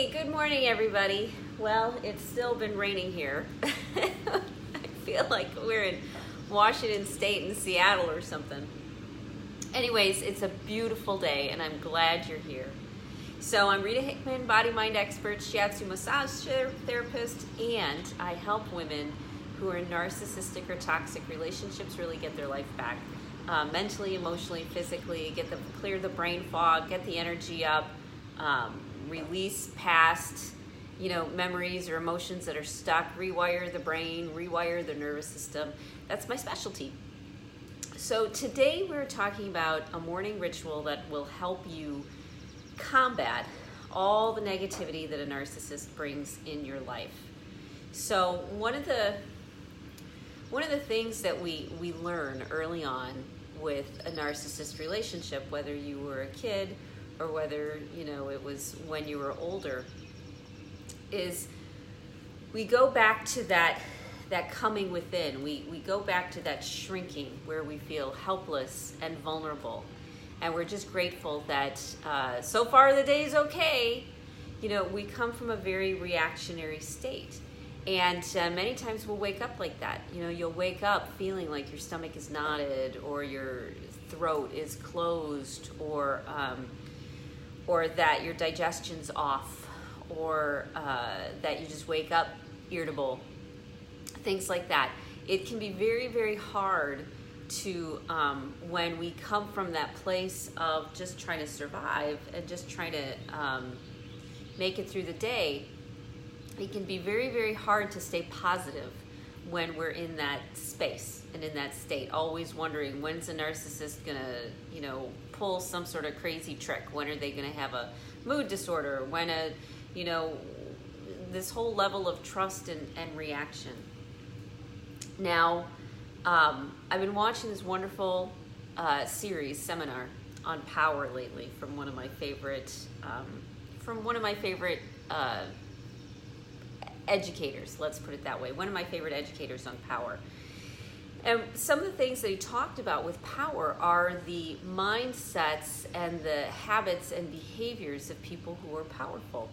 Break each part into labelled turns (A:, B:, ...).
A: Good morning, everybody. Well, it's still been raining here. I feel like we're in Washington State in Seattle or something. Anyways, it's a beautiful day, and I'm glad you're here. So I'm Rita Hickman, body-mind expert, shiatsu massage therapist, and I help women who are in narcissistic or toxic relationships really get their life back. Mentally, emotionally, physically, clear the brain fog, get the energy up, release past, memories or emotions that are stuck, rewire the brain, rewire the nervous system. That's my specialty. So today we're talking about a morning ritual that will help you combat all the negativity that a narcissist brings in your life. So one of the things that we learn early on with a narcissist relationship, whether you were a kid or whether it was when you were older, is we go back to that coming within. We go back to that shrinking where we feel helpless and vulnerable, and we're just grateful that so far the day's okay. We come from a very reactionary state, and many times we'll wake up like that. You'll wake up feeling like your stomach is knotted, or your throat is closed, or that your digestion's off, or that you just wake up irritable, things like that. It can be very, very hard to, when we come from that place of just trying to survive and just trying to make it through the day, it can be very, very hard to stay positive when we're in that space and in that state, always wondering, when's a narcissist gonna, pull some sort of crazy trick? When are they gonna have a mood disorder? When this whole level of trust and reaction. Now, I've been watching this wonderful seminar on power lately from one of my favorite educators, let's put it that way. One of my favorite educators on power. And some of the things that he talked about with power are the mindsets and the habits and behaviors of people who are powerful.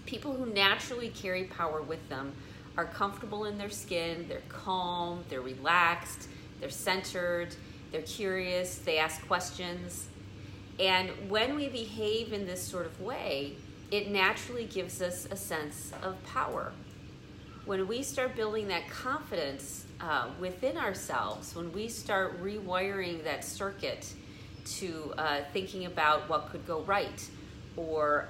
A: People who naturally carry power with them are comfortable in their skin, they're calm, they're relaxed, they're centered, they're curious, they ask questions. And when we behave in this sort of way, it naturally gives us a sense of power. When we start building that confidence within ourselves, when we start rewiring that circuit to thinking about what could go right, or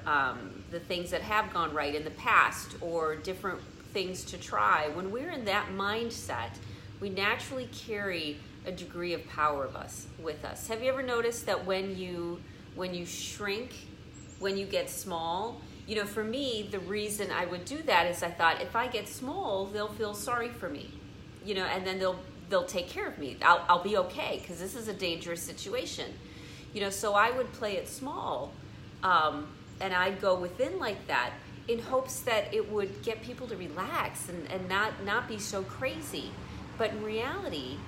A: the things that have gone right in the past, or different things to try, when we're in that mindset, we naturally carry a degree of power with us. Have you ever noticed that when you shrink, when you get small, for me, the reason I would do that is I thought, if I get small, they'll feel sorry for me, and then they'll take care of me. I'll be okay, because this is a dangerous situation. So I would play it small, and I'd go within like that in hopes that it would get people to relax and not be so crazy. But in reality,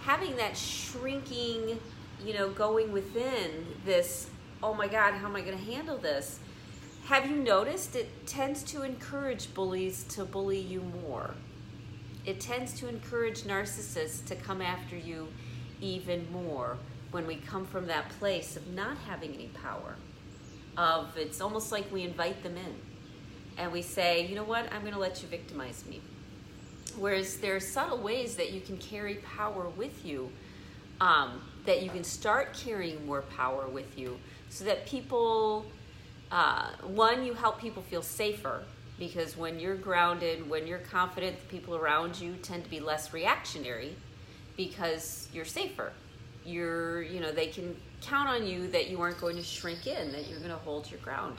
A: having that shrinking, going within this, oh my God, how am I going to handle this? Have you noticed it tends to encourage bullies to bully you more? It tends to encourage narcissists to come after you even more when we come from that place of not having any power. It's almost like we invite them in and we say, you know what, I'm going to let you victimize me. Whereas there are subtle ways that you can carry power with you, that you can start carrying more power with you, so that people, one, you help people feel safer, because when you're grounded, when you're confident, the people around you tend to be less reactionary because you're safer. They can count on you that you aren't going to shrink in, that you're going to hold your ground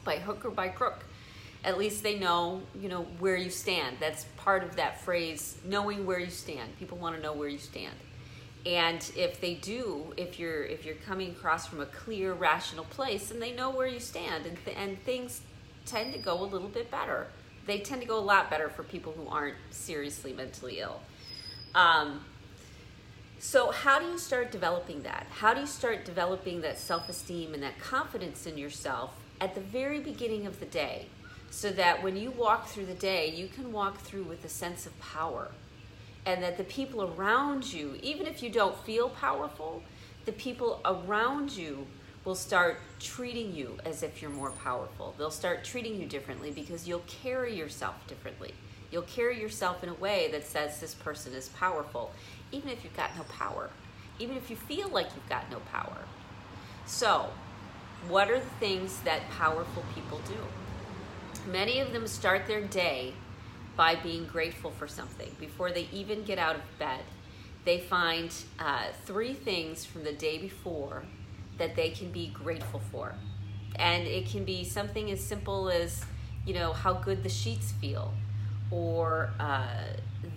A: by hook or by crook. At least they know, where you stand. That's part of that phrase, knowing where you stand. People want to know where you stand. And if they do, if you're coming across from a clear, rational place, then they know where you stand, and things tend to go a little bit better. They tend to go a lot better for people who aren't seriously mentally ill. So how do you start developing that? How do you start developing that self-esteem and that confidence in yourself at the very beginning of the day, so that when you walk through the day, you can walk through with a sense of power. And that the people around you, even if you don't feel powerful, the people around you will start treating you as if you're more powerful. They'll start treating you differently because you'll carry yourself differently. You'll carry yourself in a way that says this person is powerful, even if you've got no power, even if you feel like you've got no power. So, what are the things that powerful people do? Many of them start their day by being grateful for something. Before they even get out of bed, they find 3 things from the day before that they can be grateful for. And it can be something as simple as, how good the sheets feel, or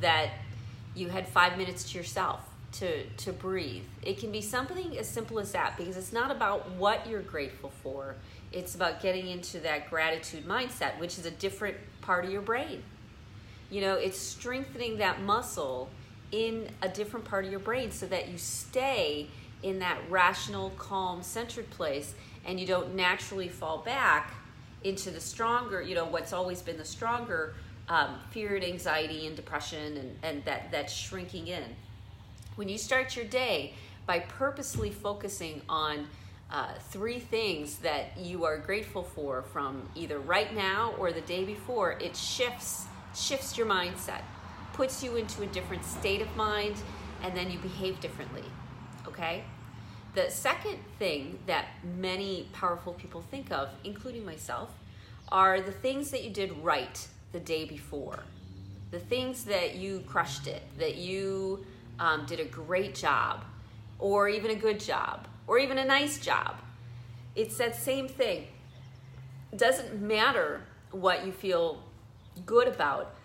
A: that you had 5 minutes to yourself to breathe. It can be something as simple as that, because it's not about what you're grateful for. It's about getting into that gratitude mindset, which is a different part of your brain. It's strengthening that muscle in a different part of your brain so that you stay in that rational, calm, centered place, and you don't naturally fall back into the stronger, what's always been the stronger fear and anxiety and depression and that shrinking in. When you start your day by purposely focusing on 3 things that you are grateful for from either right now or the day before, it shifts your mindset, puts you into a different state of mind, and then you behave differently, okay? The second thing that many powerful people think of, including myself, are the things that you did right the day before. The things that you crushed it, that you did a great job, or even a good job, or even a nice job. It's that same thing. It doesn't matter what you feel good about.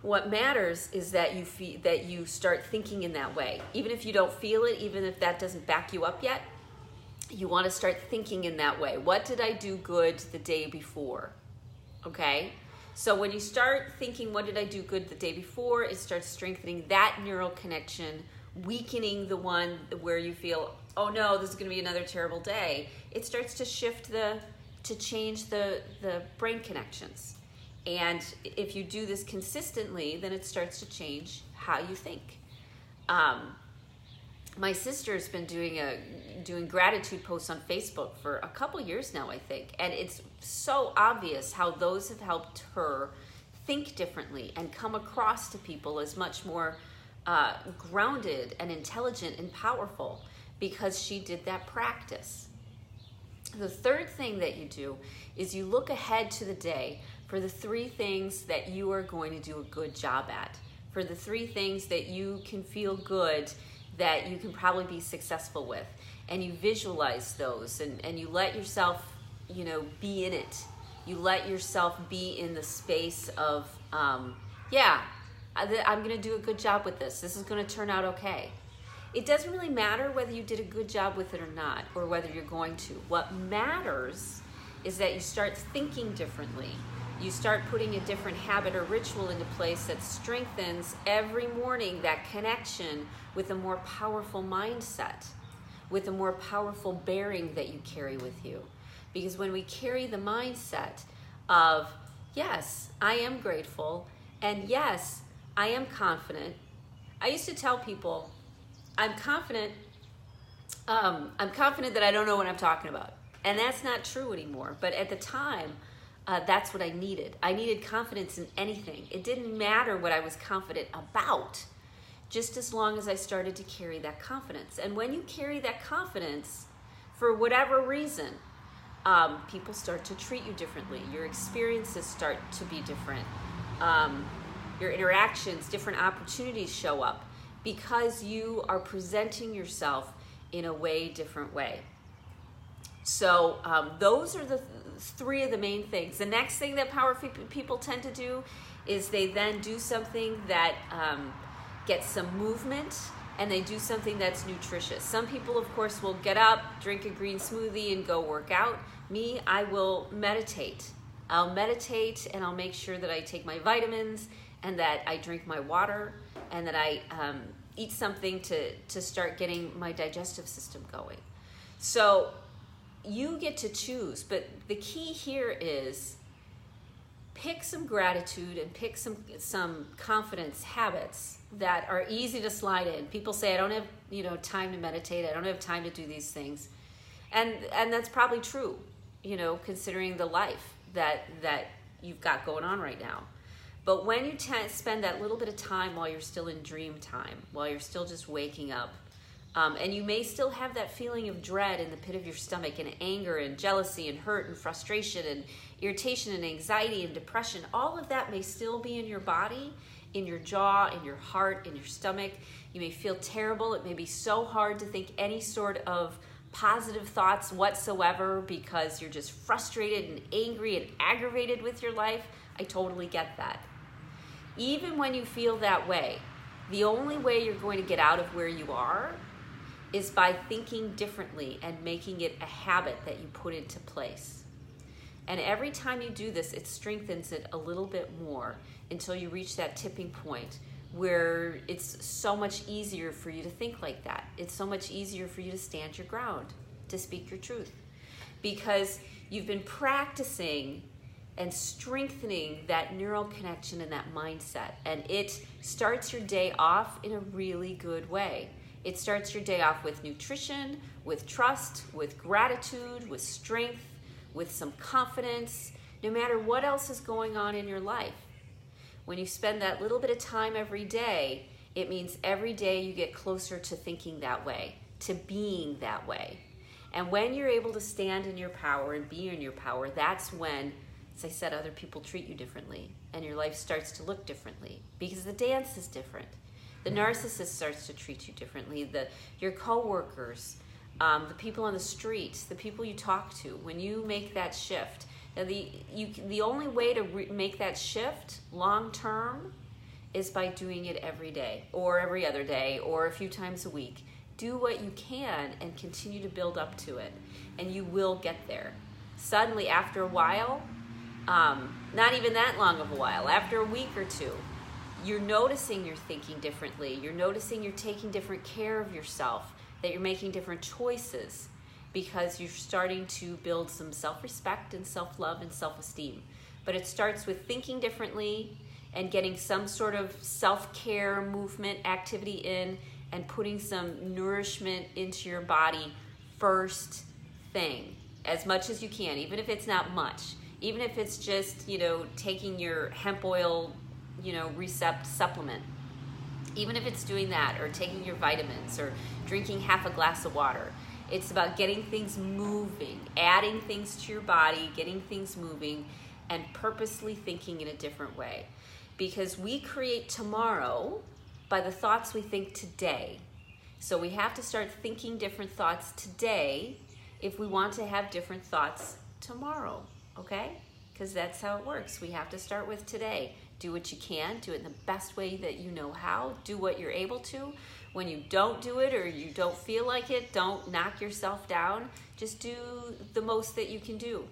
A: What matters is that you start thinking in that way. Even if you don't feel it, even if that doesn't back you up yet, you want to start thinking in that way. What did I do good the day before? Okay? So when you start thinking, what did I do good the day before, it starts strengthening that neural connection, weakening the one where you feel, oh no, this is going to be another terrible day. It starts to change the brain connections. And if you do this consistently, then it starts to change how you think. My sister's been doing gratitude posts on Facebook for a couple years now, I think. And it's so obvious how those have helped her think differently and come across to people as much more grounded and intelligent and powerful because she did that practice. The third thing that you do is you look ahead to the day for the 3 things that you are going to do a good job at, for the 3 things that you can feel good, that you can probably be successful with. And you visualize those and you let yourself, be in it. You let yourself be in the space of, I'm going to do a good job with this. This is going to turn out okay. It doesn't really matter whether you did a good job with it or not, or whether you're going to. What matters is that you start thinking differently. You start putting a different habit or ritual into place that strengthens every morning that connection with a more powerful mindset, with a more powerful bearing that you carry with you. Because when we carry the mindset of, yes, I am grateful, and yes, I am confident. I used to tell people, I'm confident that I don't know what I'm talking about. And that's not true anymore. But at the time, that's what I needed. I needed confidence in anything. It didn't matter what I was confident about, just as long as I started to carry that confidence. And when you carry that confidence, for whatever reason, people start to treat you differently. Your experiences start to be different. Your interactions, different opportunities show up because you are presenting yourself in a different way. So those are the 3 of the main things. The next thing that powerful people tend to do is they then do something that gets some movement, and they do something that's nutritious. Some people, of course, will get up, drink a green smoothie, and go work out. Me, I will meditate. I'll meditate, and I'll make sure that I take my vitamins, and that I drink my water, and that I eat something to start getting my digestive system going. So you get to choose, but the key here is pick some gratitude and pick some confidence habits that are easy to slide in. People say, I don't have time to meditate, I don't have time to do these things. And that's probably true, considering the life that you've got going on right now. But when you spend that little bit of time while you're still in dream time, while you're still just waking up, and you may still have that feeling of dread in the pit of your stomach, and anger and jealousy and hurt and frustration and irritation and anxiety and depression, all of that may still be in your body, in your jaw, in your heart, in your stomach. You may feel terrible. It may be so hard to think any sort of positive thoughts whatsoever because you're just frustrated and angry and aggravated with your life. I totally get that. Even when you feel that way, the only way you're going to get out of where you are is by thinking differently and making it a habit that you put into place. And every time you do this, it strengthens it a little bit more until you reach that tipping point where it's so much easier for you to think like that. It's so much easier for you to stand your ground, to speak your truth, because you've been practicing and strengthening that neural connection and that mindset. And it starts your day off in a really good way. It starts your day off with nutrition, with trust, with gratitude, with strength, with some confidence, no matter what else is going on in your life. When you spend that little bit of time every day, it means every day you get closer to thinking that way, to being that way. And when you're able to stand in your power and be in your power, that's when, as I said, other people treat you differently and your life starts to look differently because the dance is different. The narcissist starts to treat you differently. Your coworkers, the people on the street, the people you talk to, when you make that shift. Now the only way to make that shift long term is by doing it every day or every other day or a few times a week. Do what you can and continue to build up to it, and you will get there. Suddenly, after a while, not even that long of a while, after a week or two, you're noticing you're thinking differently. You're noticing you're taking different care of yourself, that you're making different choices because you're starting to build some self-respect and self-love and self-esteem. But it starts with thinking differently and getting some sort of self-care movement activity in and putting some nourishment into your body first thing, as much as you can, even if it's not much. Even if it's just, taking your hemp oil, Recept supplement. Even if it's doing that or taking your vitamins or drinking half a glass of water. It's about getting things moving, adding things to your body, getting things moving, and purposely thinking in a different way. Because we create tomorrow by the thoughts we think today. So we have to start thinking different thoughts today if we want to have different thoughts tomorrow, okay? Because that's how it works. We have to start with today. Do what you can, do it in the best way that you know how, do what you're able to. When you don't do it or you don't feel like it, don't knock yourself down. Just do the most that you can do,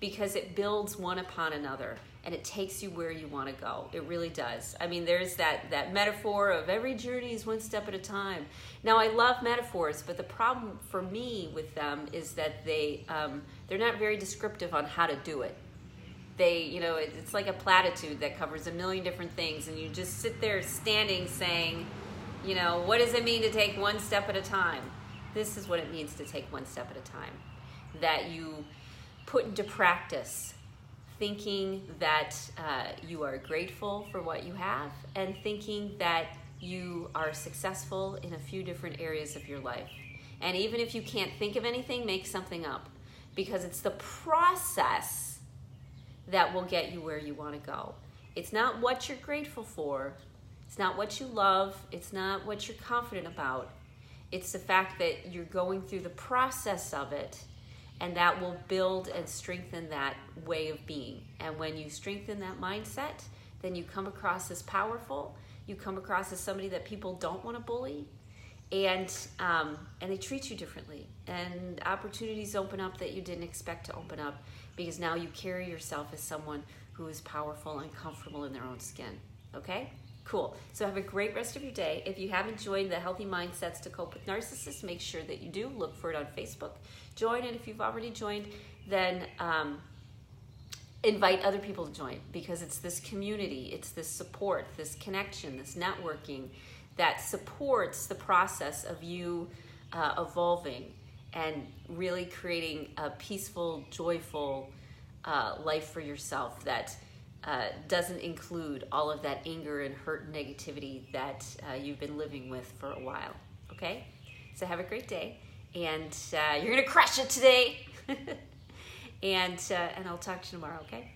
A: because it builds one upon another and it takes you where you want to go. It really does. I mean, there's that metaphor of every journey is one step at a time. Now, I love metaphors, but the problem for me with them is that they're not very descriptive on how to do it. It's like a platitude that covers a million different things, and you just sit there standing saying, what does it mean to take one step at a time? This is what it means to take one step at a time. That you put into practice thinking that you are grateful for what you have, and thinking that you are successful in a few different areas of your life. And even if you can't think of anything, make something up, because it's the process that will get you where you want to go. It's not what you're grateful for. It's not what you love. It's not what you're confident about. It's the fact that you're going through the process of it, and that will build and strengthen that way of being. And when you strengthen that mindset, then you come across as powerful. You come across as somebody that people don't want to bully, and they treat you differently. And opportunities open up that you didn't expect to open up, because now you carry yourself as someone who is powerful and comfortable in their own skin. Okay? Cool. So have a great rest of your day. If you haven't joined the Healthy Mindsets to Cope with Narcissists, make sure that you do. Look for it on Facebook. Join, and if you've already joined, then invite other people to join, because it's this community, it's this support, this connection, this networking that supports the process of you evolving and really creating a peaceful, joyful life for yourself that doesn't include all of that anger and hurt and negativity that you've been living with for a while. Okay? So have a great day, and you're gonna crush it today. and I'll talk to you tomorrow. Okay?